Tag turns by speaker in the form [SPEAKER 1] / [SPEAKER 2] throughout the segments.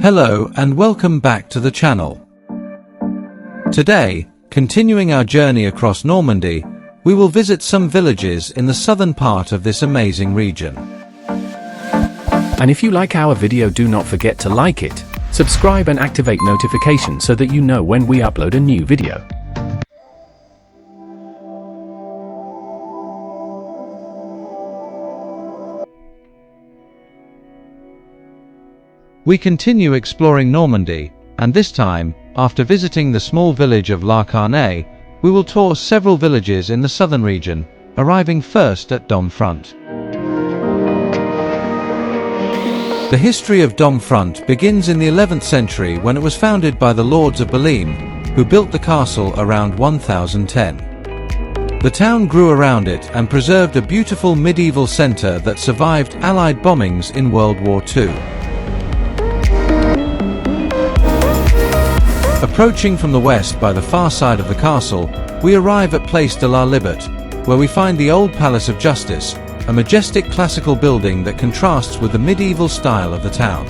[SPEAKER 1] Hello and welcome back to the channel. Today, continuing our journey across Normandy, we will visit some villages in the southern part of this amazing region.
[SPEAKER 2] And if you like our video, do not forget to like it, subscribe and activate notifications so that you know when we upload a new video.
[SPEAKER 1] We continue exploring Normandy, and this time, after visiting the small village of La Carnée, we will tour several villages in the southern region, arriving first at Domfront. The history of Domfront begins in the 11th century when it was founded by the Lords of Bellême, who built the castle around 1010. The town grew around it and preserved a beautiful medieval centre that survived Allied bombings in World War II. Approaching from the west by the far side of the castle, we arrive at Place de la Liberté, where we find the old Palace of Justice, a majestic classical building that contrasts with the medieval style of the town.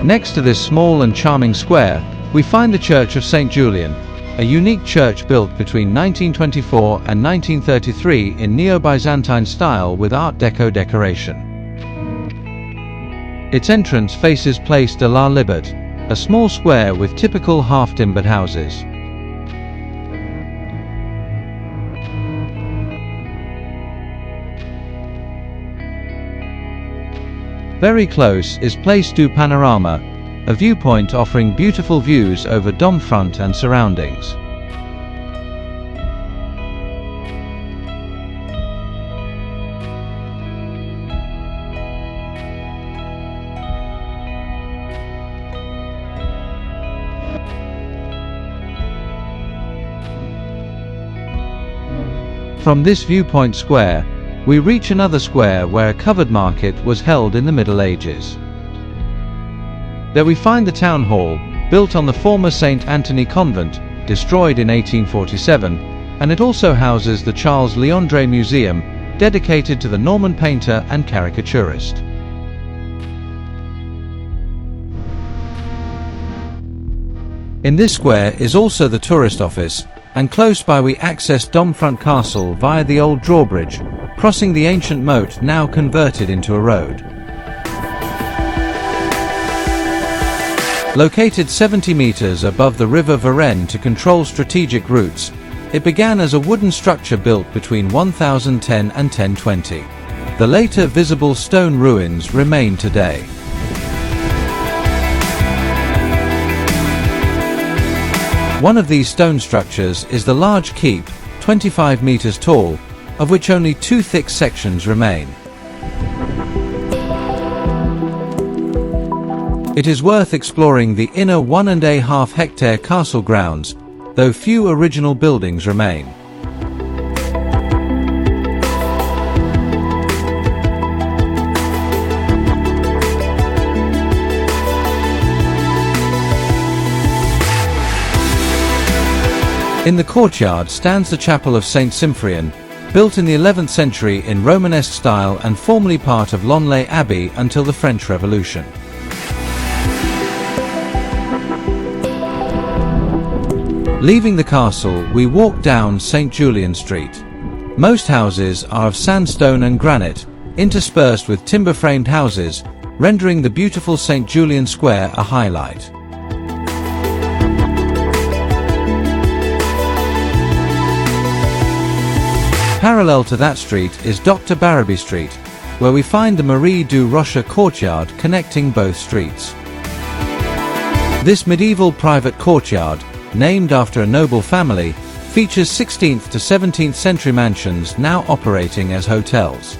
[SPEAKER 1] Next to this small and charming square, we find the Church of Saint-Julien, a unique church built between 1924 and 1933 in neo-Byzantine style with Art Deco decoration. Its entrance faces Place de la Liberté, a small square with typical half-timbered houses. Very close is Place du Panorama, a viewpoint offering beautiful views over Domfront and surroundings. From this viewpoint square, we reach another square where a covered market was held in the Middle Ages. There we find the town hall, built on the former St. Anthony convent, destroyed in 1847, and it also houses the Charles Leandre Museum, dedicated to the Norman painter and caricaturist. In this square is also the tourist office, and close by we access Domfront Castle via the old drawbridge, crossing the ancient moat now converted into a road. Located 70 meters above the river Varenne to control strategic routes, it began as a wooden structure built between 1010 and 1020. The later visible stone ruins remain today. One of these stone structures is the large keep, 25 meters tall, of which only two thick sections remain. It is worth exploring the inner 1.5 hectare castle grounds, though few original buildings remain. In the courtyard stands the Chapel of Saint-Symphorien, built in the 11th century in Romanesque style and formerly part of Lonlay Abbey until the French Revolution. Leaving the castle, we walk down St. Julien Street. Most houses are of sandstone and granite, interspersed with timber-framed houses, rendering the beautiful St. Julien Square a highlight. Parallel to that street is Dr. Barraby Street, where we find the Marie du Rocher courtyard connecting both streets. This medieval private courtyard, named after a noble family, features 16th to 17th century mansions now operating as hotels.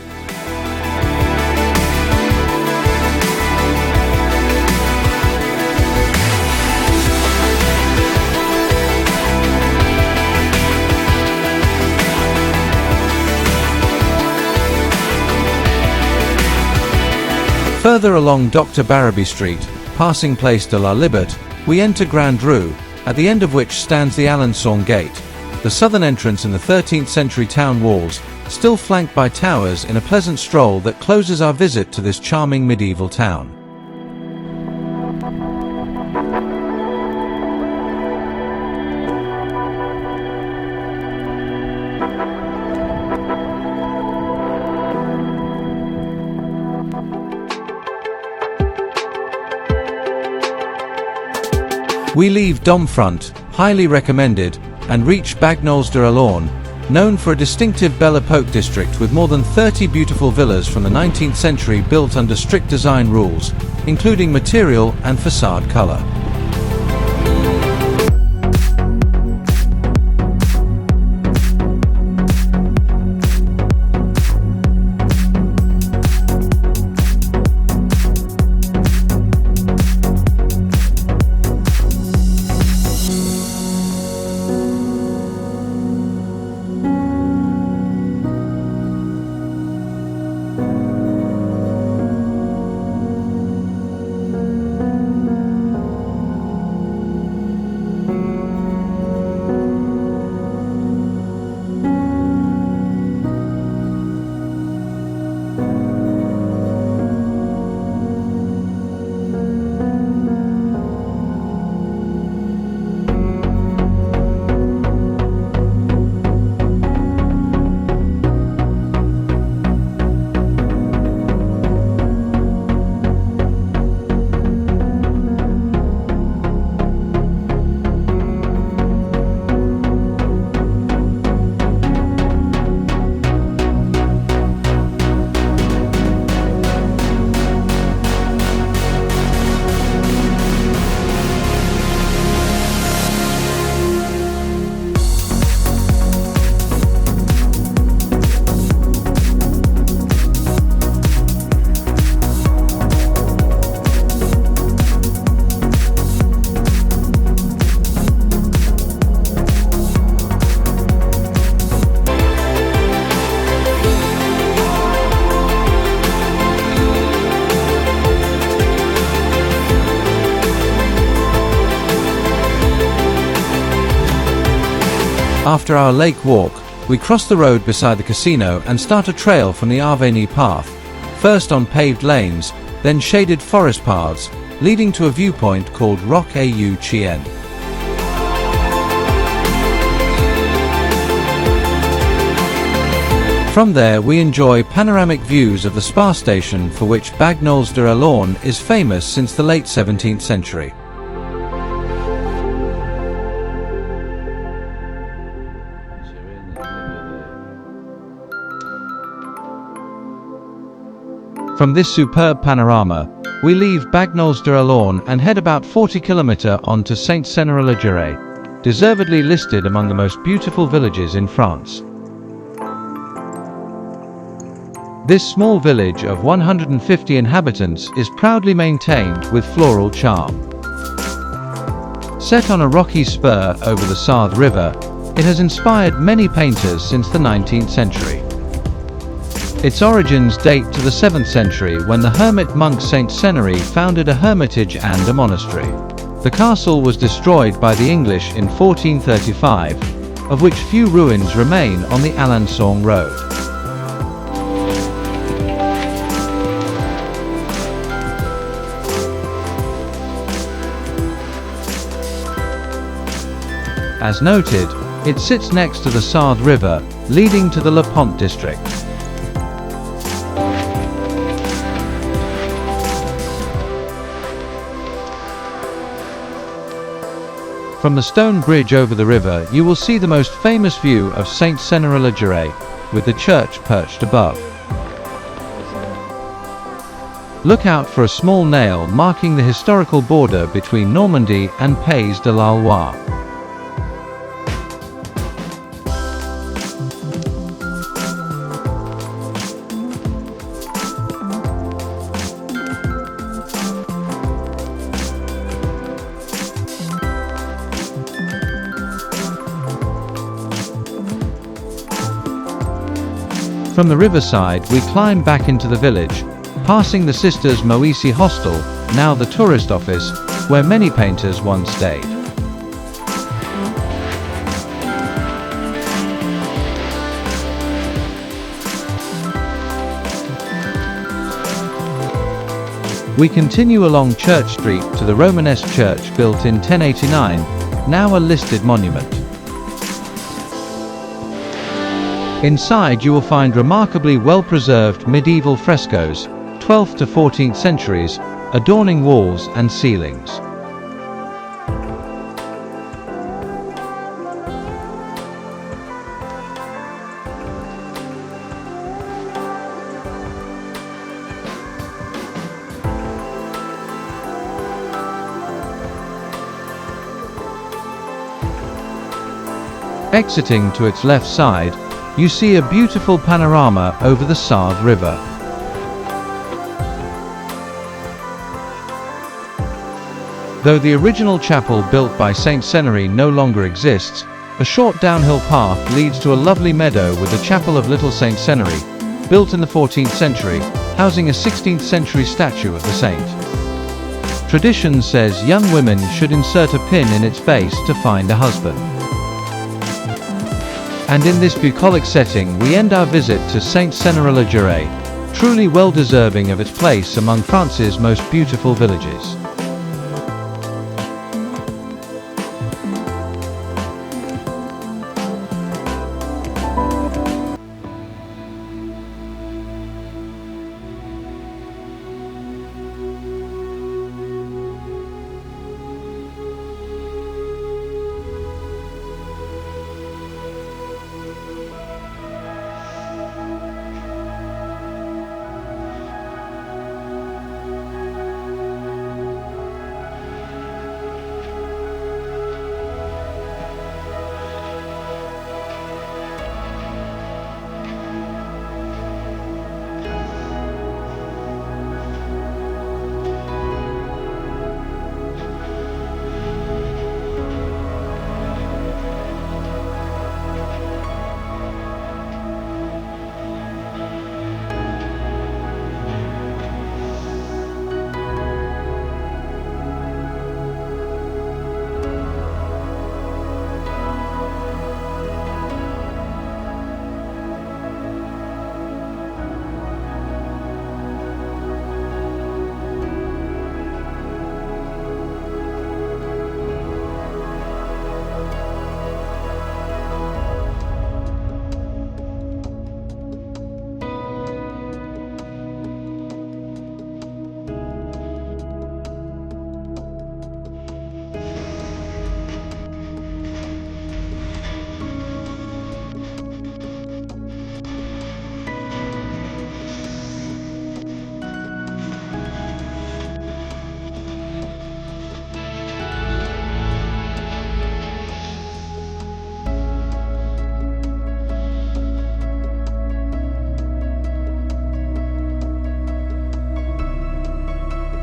[SPEAKER 1] Further along Dr. Barraby Street, passing Place de la Liberté, we enter Grande Rue, at the end of which stands the Alençon Gate, the southern entrance in the 13th century town walls, still flanked by towers in a pleasant stroll that closes our visit to this charming medieval town. We leave Domfront, highly recommended, and reach Bagnoles-de-l Orne, known for a distinctive Belle Époque district with more than 30 beautiful villas from the 19th century built under strict design rules, including material and facade color. After our lake walk, we cross the road beside the casino and start a trail from the Arveni path, first on paved lanes, then shaded forest paths, leading to a viewpoint called Roc Au Chien. From there we enjoy panoramic views of the Spa station, for which Bagnoles-de-l Orne is famous since the late 17th century. From this superb panorama, we leave Bagnoles-de-l Orne and head about 40 km on to Saint-Céneri-le-Gerei, deservedly listed among the most beautiful villages in France. This small village of 150 inhabitants is proudly maintained with floral charm. Set on a rocky spur over the Sarthe River, it has inspired many painters since the 19th century. Its origins date to the 7th century, when the hermit monk Saint-Céneri founded a hermitage and a monastery. The castle was destroyed by the English in 1435, of which few ruins remain on the Alençon road. As noted, it sits next to the Sarthe River, leading to the Le Pont district. From the stone bridge over the river, you will see the most famous view of Saint-Céneri-le-Gerei, with the church perched above. Look out for a small nail marking the historical border between Normandy and Pays de la Loire. From the riverside we climb back into the village, passing the Sisters Moïse Hostel, now the tourist office, where many painters once stayed. We continue along Church Street to the Romanesque church built in 1089, now a listed monument. Inside you will find remarkably well-preserved medieval frescoes, 12th to 14th centuries, adorning walls and ceilings. Exiting to its left side, you see a beautiful panorama over the Sarthe River. Though the original chapel built by Saint-Céneri no longer exists, a short downhill path leads to a lovely meadow with the Chapel of Little Saint-Céneri, built in the 14th century, housing a 16th century statue of the saint. Tradition says young women should insert a pin in its base to find a husband. And in this bucolic setting we end our visit to Saint-Céneri-le-Gerei, truly well deserving of its place among France's most beautiful villages.